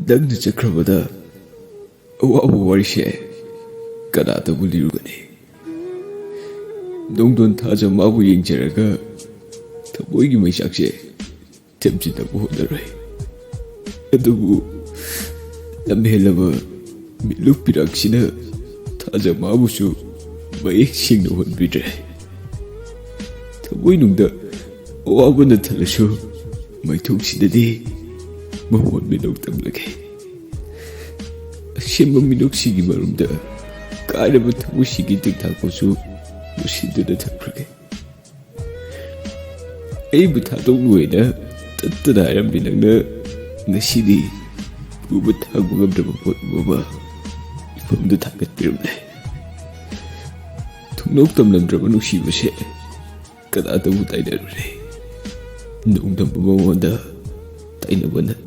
Nangna chatkhraba awaba warise kanadabu lirugani. Ningthouja mabu yengjarga thamoigi maisakse temjinaba honaroi. Adubu lamhelaba mitluk piraksina Ningthouja mabusu mayek sengna honbidre. Thamoi nungda awabana thalasu maithoksidadi mahon minok tamlage. Ashemba minoksigi marumda kairaba thamoisigi tikthakpasu musiduna thakhrage. Aibu thadokluena tattana harambi nangna ngasidi puba thakpa ngamdraba pot mama ifamda thakatpiramle. Thungnok tamlamdraba nuksibase kanadabu tainarure. Nongdamba mangona tainaba natte.